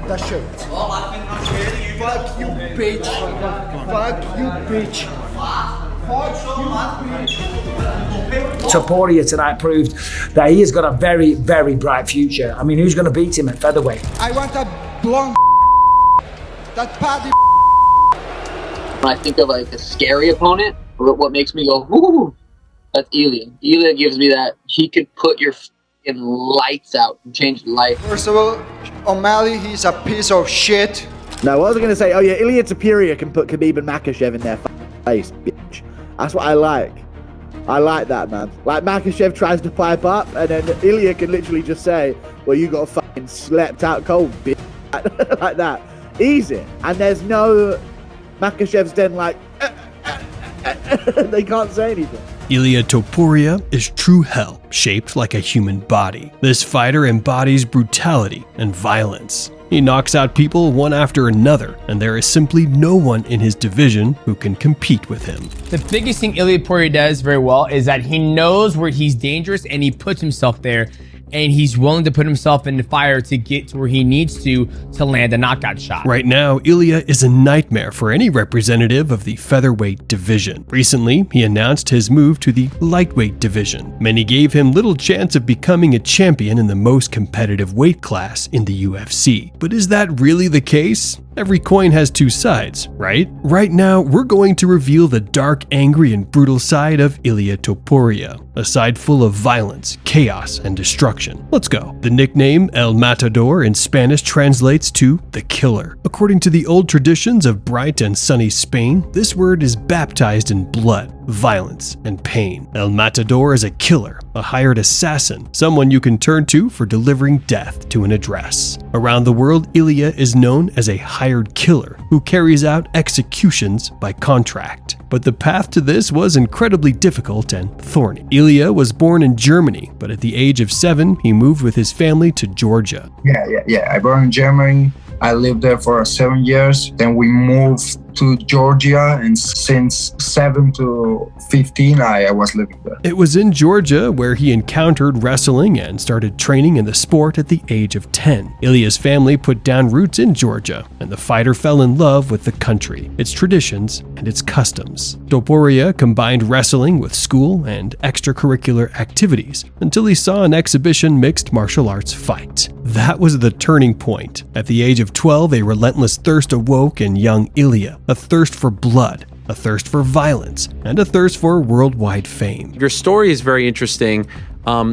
That shirt. Fuck you, bitch. Fuck you, bitch. Topuria tonight proved that he has got a very, very bright future. I mean, who's going to beat him at featherweight? I want that blonde, that paddy. When I think of like a scary opponent, what makes me go, ooh, that's Ilia. Ilia gives me that. He could put your f***ing lights out and change life. First of all, O'Malley, he's a piece of shit. No, what was I going to say? Oh yeah, Ilia Topuria can put Khabib and Makhachev in their face, bitch. That's what I like. I like that, man. Like, Makhachev tries to pipe up, and then Ilia can literally just say, well, you got fucking slept out cold, bitch. Like that. Easy. And there's no... Makhachev's then like... they can't say anything. Ilia Topuria is true hell, shaped like a human body. This fighter embodies brutality and violence. He knocks out people one after another, and there is simply no one in his division who can compete with him. The biggest thing Ilia Topuria does very well is that he knows where he's dangerous and he puts himself there, and he's willing to put himself in the fire to get to where he needs to land a knockout shot. Right now, Ilia is a nightmare for any representative of the featherweight division. Recently, he announced his move to the lightweight division. Many gave him little chance of becoming a champion in the most competitive weight class in the UFC. But is that really the case? Every coin has two sides, right? Right now, we're going to reveal the dark, angry, and brutal side of Ilia Topuria, a side full of violence, chaos, and destruction. Let's go. The nickname El Matador in Spanish translates to the killer. According to the old traditions of bright and sunny Spain, this word is baptized in blood, violence, and pain. El Matador is a killer, a hired assassin, someone you can turn to for delivering death to an address. Around the world, Ilia is known as a hired killer who carries out executions by contract. But the path to this was incredibly difficult and thorny. Ilia was born in Germany, but at the age of 7, he moved with his family to Georgia. Yeah. I born in Germany. I lived there for 7 years. Then we moved to Georgia, and since 7 to 15, I was living there. It was in Georgia where he encountered wrestling and started training in the sport at the age of 10. Ilia's family put down roots in Georgia, and the fighter fell in love with the country, its traditions, and its customs. Topuria combined wrestling with school and extracurricular activities until he saw an exhibition mixed martial arts fight. That was the turning point. At the age of 12, a relentless thirst awoke in young Ilia, a thirst for blood, a thirst for violence, and a thirst for worldwide fame. Your story is very interesting.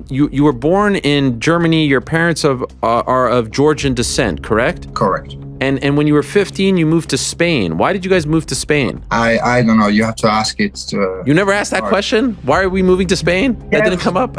You were born in Germany. Your parents are of Georgian descent, correct? Correct. And when you were 15, you moved to Spain. Why did you guys move to Spain? I don't know. You have to ask it. You never asked that question? Why are we moving to Spain? That didn't come up?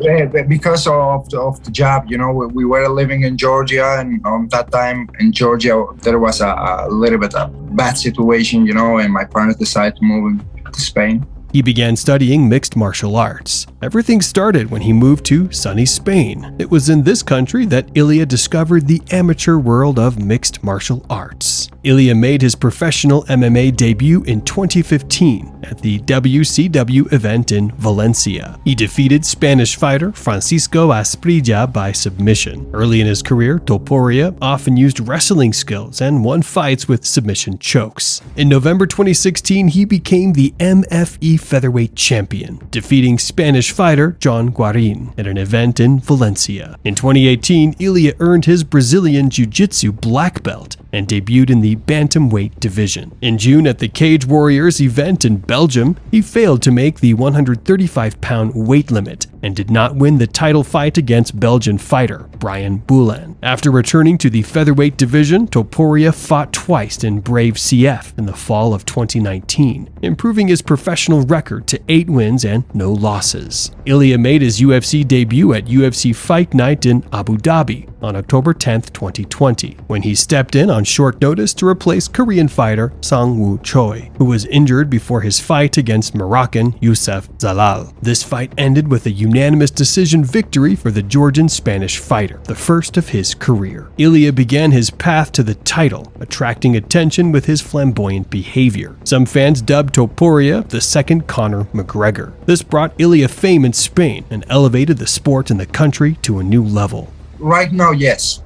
Yeah, because of the job, you know, we were living in Georgia, and that time in Georgia, there was a little bit of bad situation, you know, and my parents decided to move to Spain. He began studying mixed martial arts. Everything started when he moved to sunny Spain. It was in this country that Ilia discovered the amateur world of mixed martial arts. Ilia made his professional MMA debut in 2015 at the WCW event in Valencia. He defeated Spanish fighter Francisco Asprilla by submission. Early in his career, Topuria often used wrestling skills and won fights with submission chokes. In November 2016, he became the MFE featherweight champion, defeating Spanish fighter John Guarin at an event in Valencia. In 2018, Ilia earned his Brazilian Jiu-Jitsu black belt and debuted in the bantamweight division. In June at the Cage Warriors event in Belgium, he failed to make the 135-pound weight limit and did not win the title fight against Belgian fighter Brian Boulan. After returning to the featherweight division, Topuria fought twice in Brave CF in the fall of 2019, improving his professional record to 8 wins and no losses. Ilia made his UFC debut at UFC Fight Night in Abu Dhabi, on October 10, 2020, when he stepped in on short notice to replace Korean fighter Sang Woo Choi, who was injured before his fight against Moroccan Youssef Zalal. This fight ended with a unanimous decision victory for the Georgian-Spanish fighter, the first of his career. Ilia began his path to the title, attracting attention with his flamboyant behavior. Some fans dubbed Topuria the second Conor McGregor. This brought Ilia fame in Spain and elevated the sport in the country to a new level. Right now, yes.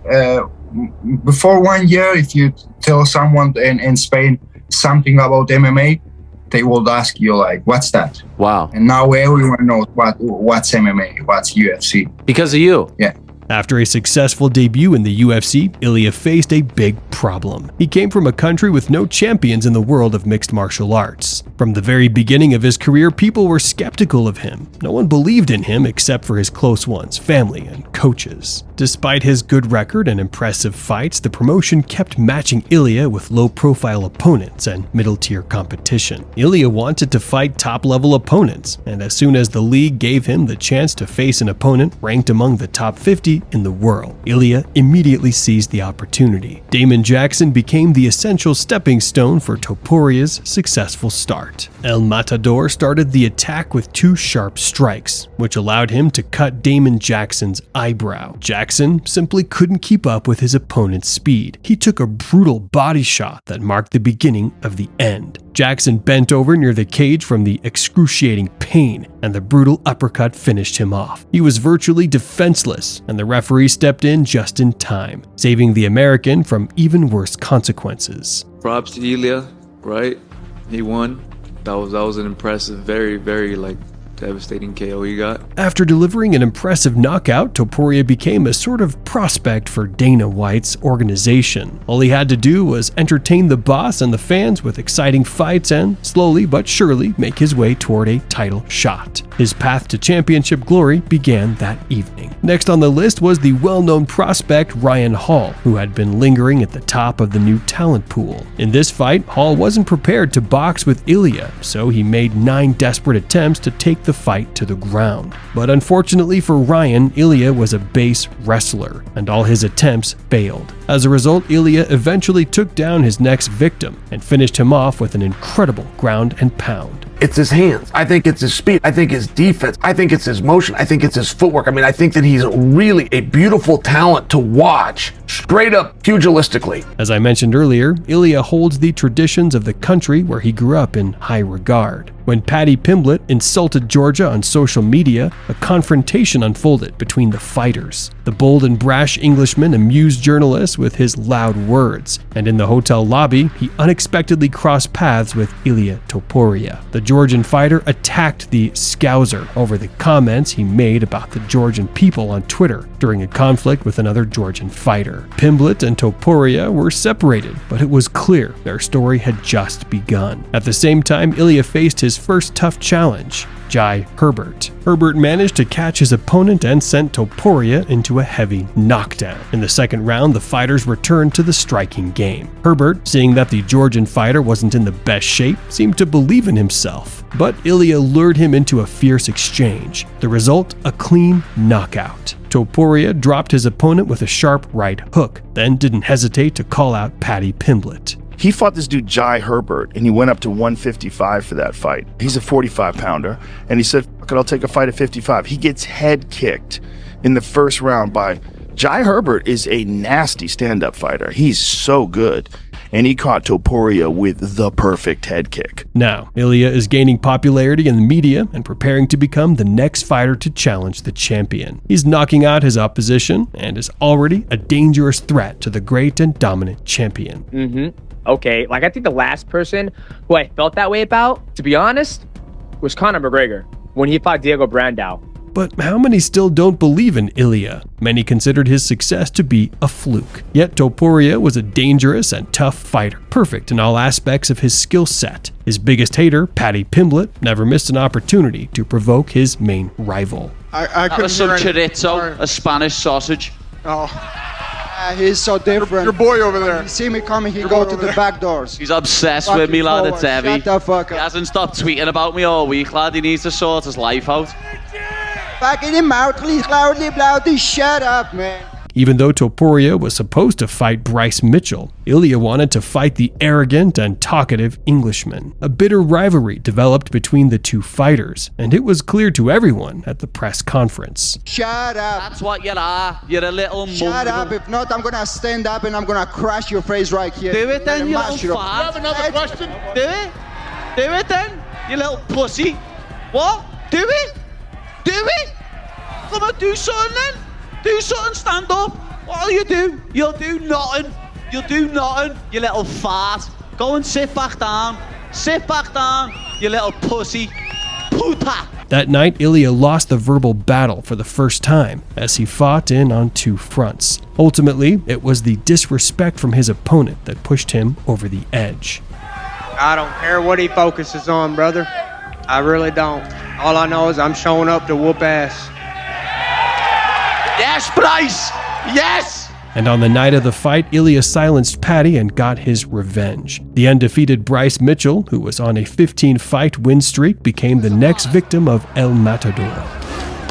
Before 1 year, if you tell someone in Spain something about MMA, they will ask you like, what's that? Wow. And now everyone knows what's MMA, what's UFC. Because of you. Yeah. After a successful debut in the UFC, Ilia faced a big problem. He came from a country with no champions in the world of mixed martial arts. From the very beginning of his career, people were skeptical of him. No one believed in him except for his close ones, family, and coaches. Despite his good record and impressive fights, the promotion kept matching Ilia with low-profile opponents and middle-tier competition. Ilia wanted to fight top-level opponents, and as soon as the league gave him the chance to face an opponent ranked among the top 50 in the world, Ilia immediately seized the opportunity. Damon Jackson became the essential stepping stone for Topuria's successful start. El Matador started the attack with 2 sharp strikes, which allowed him to cut Damon Jackson's eyebrow. Jackson simply couldn't keep up with his opponent's speed. He took a brutal body shot that marked the beginning of the end. Jackson bent over near the cage from the excruciating pain, and the brutal uppercut finished him off. He was virtually defenseless, and the referee stepped in just in time, saving the American from even worse consequences. Props to Ilia, right? He won. That was an impressive, very, very devastating KO he got. After delivering an impressive knockout, Topuria became a sort of prospect for Dana White's organization. All he had to do was entertain the boss and the fans with exciting fights and, slowly but surely, make his way toward a title shot. His path to championship glory began that evening. Next on the list was the well-known prospect Ryan Hall, who had been lingering at the top of the new talent pool. In this fight, Hall wasn't prepared to box with Ilia, so he made 9 desperate attempts to take the fight to the ground. But unfortunately for Ryan, Ilia was a base wrestler, and all his attempts failed. As a result, Ilia eventually took down his next victim and finished him off with an incredible ground and pound. It's his hands. I think it's his speed. I think his defense. I think it's his motion. I think it's his footwork. I mean, I think that he's really a beautiful talent to watch, straight up pugilistically. As I mentioned earlier, Ilia holds the traditions of the country where he grew up in high regard. When Paddy Pimblett insulted Georgia on social media, a confrontation unfolded between the fighters. The bold and brash Englishman amused journalists with his loud words, and in the hotel lobby, he unexpectedly crossed paths with Ilia Topuria. The Georgian fighter attacked the Scouser over the comments he made about the Georgian people on Twitter during a conflict with another Georgian fighter. Pimblett and Topuria were separated, but it was clear their story had just begun. At the same time, Ilia faced his first tough challenge, Jai Herbert. Herbert managed to catch his opponent and sent Topuria into a heavy knockdown. In the second round, the fighters returned to the striking game. Herbert, seeing that the Georgian fighter wasn't in the best shape, seemed to believe in himself. But Ilia lured him into a fierce exchange. The result, a clean knockout. Topuria dropped his opponent with a sharp right hook, then didn't hesitate to call out Paddy Pimblett. He fought this dude, Jai Herbert, and he went up to 155 for that fight. He's a 45-pounder, and he said, fuck it, I'll take a fight at 55. He gets head kicked in the first round by... Jai Herbert is a nasty stand-up fighter. He's so good. And he caught Topuria with the perfect head kick. Now, Ilia is gaining popularity in the media and preparing to become the next fighter to challenge the champion. He's knocking out his opposition and is already a dangerous threat to the great and dominant champion. Okay, I think the last person who I felt that way about, to be honest, was Conor McGregor when he fought Diego Brandao. But how many still don't believe in Ilia? Many considered his success to be a fluke. Yet Topuria was a dangerous and tough fighter, perfect in all aspects of his skill set. His biggest hater, Paddy Pimblett, never missed an opportunity to provoke his main rival. I That was some chorizo, a Spanish sausage. Oh. He's so different. Your boy over there. You see me coming, he go to the back doors. He's obsessed with me, lad. It's heavy. Shut the fuck up. He hasn't stopped tweeting about me all week, lad. He needs to sort his life out. Back in your mouth, please, loudly, shut up, man. Even though Topuria was supposed to fight Bryce Mitchell, Ilia wanted to fight the arrogant and talkative Englishman. A bitter rivalry developed between the two fighters, and it was clear to everyone at the press conference. Shut up. That's what you are. You're a little Shut up. If not, I'm gonna stand up and I'm gonna crush your face right here. Do it then, you little Mash you up. fart. You have another question? Do it. Do it then, you little pussy. What? Do it. Do it. Come on, do something then. Do something, stand up. What'll you do? You'll do nothing. You'll do nothing, you little fart. Go and sit back down. Sit back down, you little pussy. Puta. That night, Ilia lost the verbal battle for the first time as he fought in on two fronts. Ultimately, it was the disrespect from his opponent that pushed him over the edge. I don't care what he focuses on, brother. I really don't. All I know is I'm showing up to whoop ass. Yes, Bryce! Yes! And on the night of the fight, Ilia silenced Paddy and got his revenge. The undefeated Bryce Mitchell, who was on a 15-fight win streak, became the next victim of El Matador.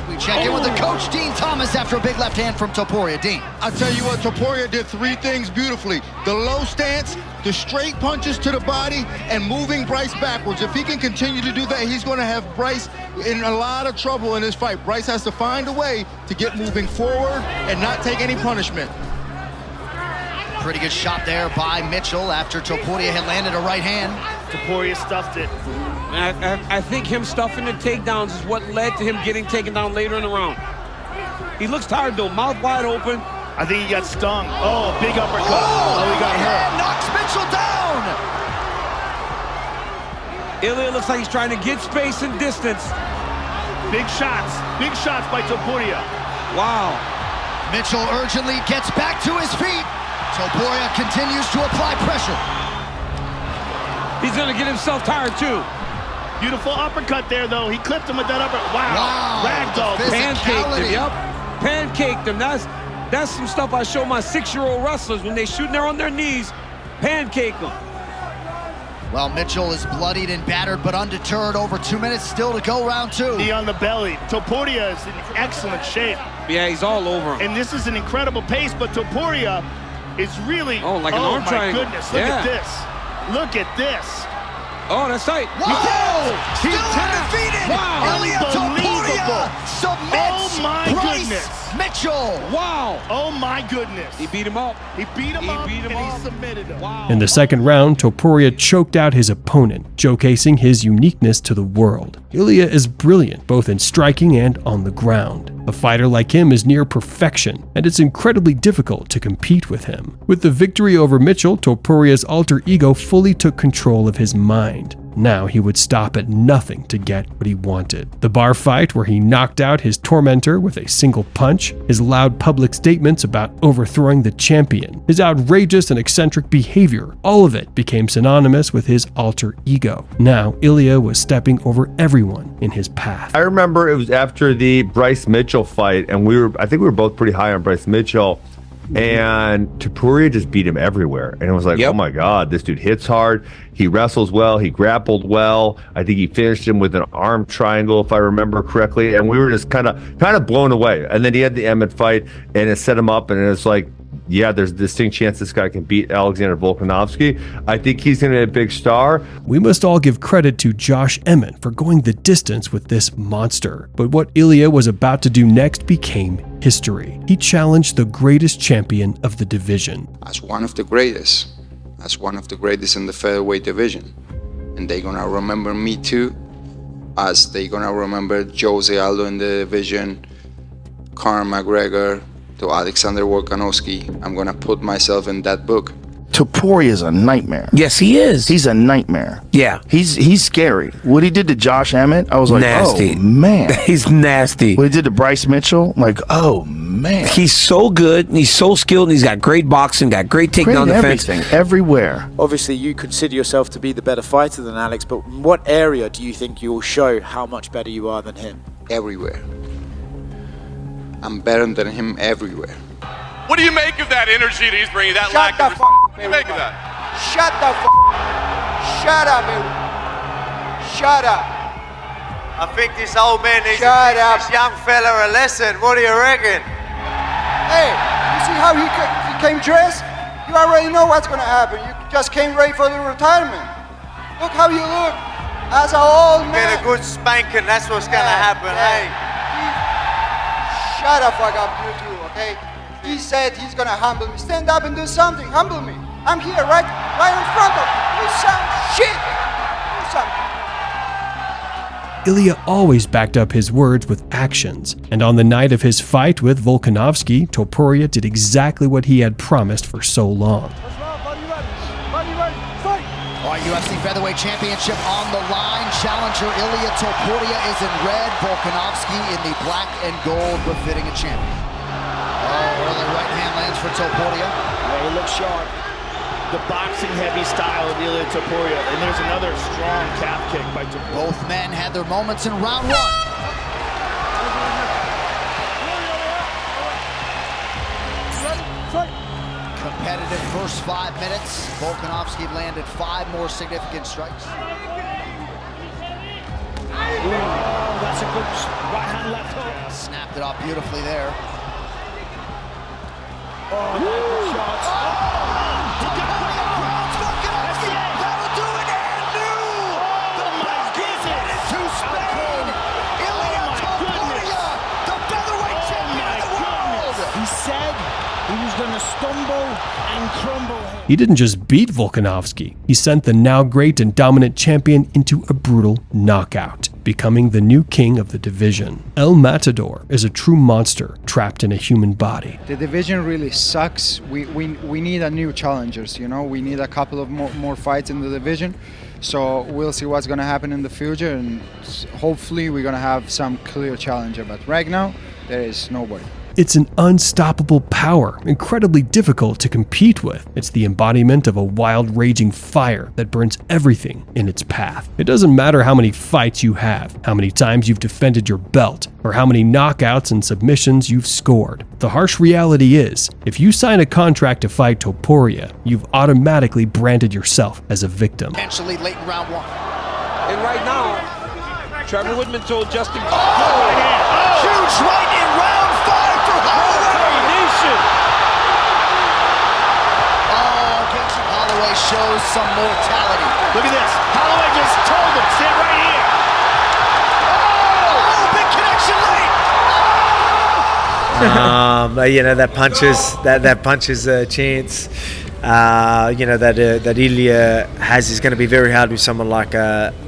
We check in with the coach, Dean Thomas, after a big left hand from Topuria. Dean. I tell you what, Topuria did three things beautifully. The low stance, the straight punches to the body, and moving Bryce backwards. If he can continue to do that, he's going to have Bryce in a lot of trouble in this fight. Bryce has to find a way to get moving forward and not take any punishment. Pretty good shot there by Mitchell after Topuria had landed a right hand. Topuria stuffed it. I think him stuffing the takedowns is what led to him getting taken down later in the round. He looks tired though, mouth wide open. I think he got stung. Oh, big uppercut. Oh, he got hurt. Knocks Mitchell down. Ilia looks like he's trying to get space and distance. Big shots by Topuria. Wow. Mitchell urgently gets back to his feet. Topuria continues to apply pressure. He's gonna get himself tired too. Beautiful uppercut there though. He clipped him with that uppercut. Wow. Ragdoll. Pancaked him, yep. Pancaked him. That's some stuff I show my 6-year-old wrestlers when they shooting there on their knees. Pancake them. Well, Mitchell is bloodied and battered, but undeterred. Over 2 minutes still to go, round two. Knee on the belly. Topuria is in excellent shape. Yeah, he's all over him. And this is an incredible pace, but Topuria is really... like an arm triangle. Oh, my goodness. Look at this. Look at this. Oh, that's tight. Whoa! Still undefeated. Wow. Ilia Topuria submits Bryce Mitchell. Wow. Oh, my goodness. He beat him up. He submitted him. Wow. In the second round, Topuria choked out his opponent, showcasing his uniqueness to the world. Ilia is brilliant, both in striking and on the ground. A fighter like him is near perfection, and it's incredibly difficult to compete with him. With the victory over Mitchell, Topuria's alter ego fully took control of his mind. Now he would stop at nothing to get what he wanted. The bar fight where he knocked out his tormentor with a single punch, his loud public statements about overthrowing the champion, his outrageous and eccentric behavior, all of it became synonymous with his alter ego. Now Ilia was stepping over everyone in his path. I remember it was after the Bryce Mitchell fight, and I think we were both pretty high on Bryce Mitchell. And Topuria just beat him everywhere. And it was like, oh my God, this dude hits hard. He wrestles well. He grappled well. I think he finished him with an arm triangle, if I remember correctly. And we were just kind of blown away. And then he had the Emmett fight, and it set him up. And it's like, yeah, there's a distinct chance this guy can beat Alexander Volkanovski. I think he's going to be a big star. We must all give credit to Josh Emmett for going the distance with this monster. But what Ilia was about to do next became history. He challenged the greatest champion of the division. As one of the greatest in the featherweight division. And they're going to remember me too, as they're going to remember Jose Aldo in the division, Conor McGregor, to Alexander Volkanovski. I'm going to put myself in that book. Topuria is a nightmare. Yes, he is. He's a nightmare. Yeah. He's scary. What he did to Josh Emmett, I was like, nasty. Oh, man. He's nasty. What he did to Bryce Mitchell, like, oh, man. He's so good, and he's so skilled, and he's got great boxing, got great takedown defense. Everything, everywhere. Obviously, you consider yourself to be the better fighter than Alex, but in what area do you think you'll show how much better you are than him? Everywhere. I'm better than him everywhere. What do you make of that energy that he's bringing? That Shut lack the of fuck up, what do you make of that? Shut the fuck up. Shut up, shut up. I think this old man needs Shut up. this young fella a lesson. What do you reckon? Hey, you how he came dressed? You already know what's gonna happen. You just came ready for the retirement. Look how you look as an old man. Get a good spanking, that's what's gonna happen, hey. Shut the fuck up, you two, okay? He said he's gonna humble me. Stand up and do something, humble me. I'm here, right in front of you. Do some shit. Do something. Ilia always backed up his words with actions, and on the night of his fight with Volkanovski, Topuria did exactly what he had promised for so long. All right, UFC Featherweight Championship on the line. Challenger Ilia Topuria is in red. Volkanovski in the black and gold, befitting a champion. Oh, early right hand lands for Topuria. He looks sharp. The boxing heavy style of Ilia Topuria. And there's another strong calf kick by Topuria. Both men had their moments in round one. Competitive first 5 minutes. Volkanovski landed 5 more significant strikes. That's a good right hand left hook. Snapped it off beautifully there. Good shots. That'll do it, and new! The mark is into Spain! Ilia Topuria, the featherweight champion of the world! He said he was going to stumble and crumble. He didn't just beat Volkanovski, he sent the now great and dominant champion into a brutal knockout, becoming the new king of the division. El Matador is a true monster trapped in a human body. The division really sucks. We need a new challengers, you know. We need a couple of more fights in the division. So we'll see what's going to happen in the future, and hopefully we're going to have some clear challenger. But right now, there is nobody. It's an unstoppable power, incredibly difficult to compete with. It's the embodiment of a wild, raging fire that burns everything in its path. It doesn't matter how many fights you have, how many times you've defended your belt, or how many knockouts and submissions you've scored. The harsh reality is, if you sign a contract to fight Topuria, you've automatically branded yourself as a victim. Potentially late in round one. And right now, Trevor Woodman told Justin. Huge right in round 5 for Holloway. Nation. Holloway shows some mortality. Look at this. Holloway just told him, stand right here. Oh, big connection late. You know, that punches a chance. You know, that Ilia has is going to be very hard with someone like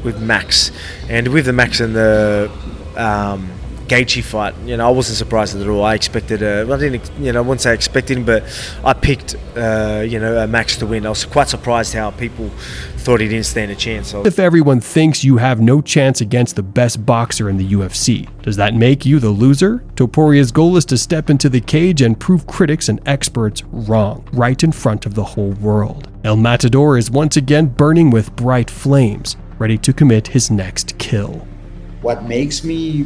with Max, and with the Max and the Gaethje fight. You know, I wasn't surprised at all. I expected I wouldn't say expecting, but I picked Max to win. I was quite surprised how people thought he didn't stand a chance. If everyone thinks you have no chance against the best boxer in the UFC, does that make you the loser? Topuria's goal is to step into the cage and prove critics and experts wrong, right in front of the whole world. El Matador is once again burning with bright flames, ready to commit his next kill. What makes me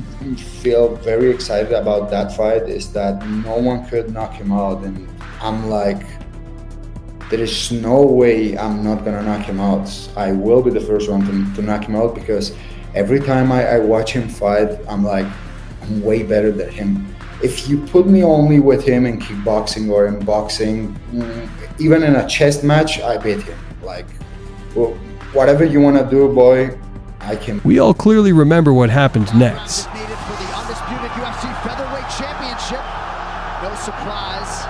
feel very excited about that fight is that no one could knock him out, and I'm like, there is no way I'm not gonna knock him out. I will be the first one to knock him out, because every time I watch him fight, I'm like, I'm way better than him. If you put me only with him in kickboxing or in boxing, even in a chest match, I beat him. Like, well, whatever you wanna do, boy, I can. We all clearly remember what happened next. Needed for the undisputed UFC Featherweight Championship. No surprise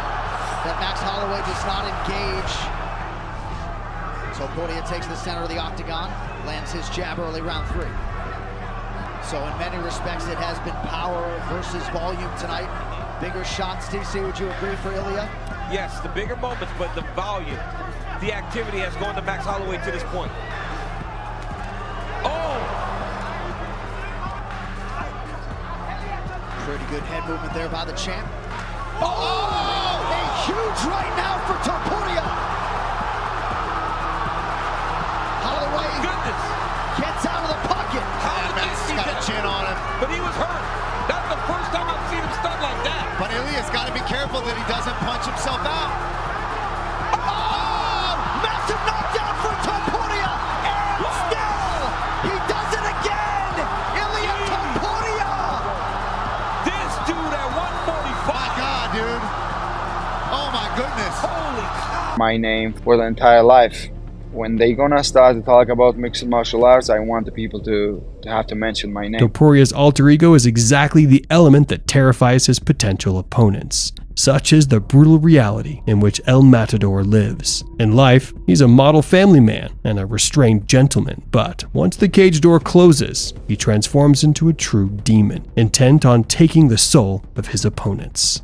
that Max Holloway does not engage. Topuria takes the center of the octagon, lands his jab early round 3. So in many respects, it has been power versus volume tonight. Bigger shots, DC, would you agree, for Ilia? Yes, the bigger moments, but the volume, the activity has gone to Max Holloway to this point. Pretty good head movement there by the champ. Oh, a huge right now for Topuria. Holloway gets out of the pocket. Max got a chin on him. But he was hurt. That's the first time I've seen him stunned like that. But Ilia's got to be careful that he doesn't punch himself out. Oh, massive knockdown for Topuria. And still, he does it again. Ilia Topuria. This dude at 145. My God, dude. Oh goodness. Holy cow. My name for the entire life. When they gonna start to talk about mixed martial arts, I want the people to have to mention my name. Topuria's alter ego is exactly the element that terrifies his potential opponents. Such is the brutal reality in which El Matador lives. In life, he's a model family man and a restrained gentleman, but once the cage door closes, he transforms into a true demon, intent on taking the soul of his opponents.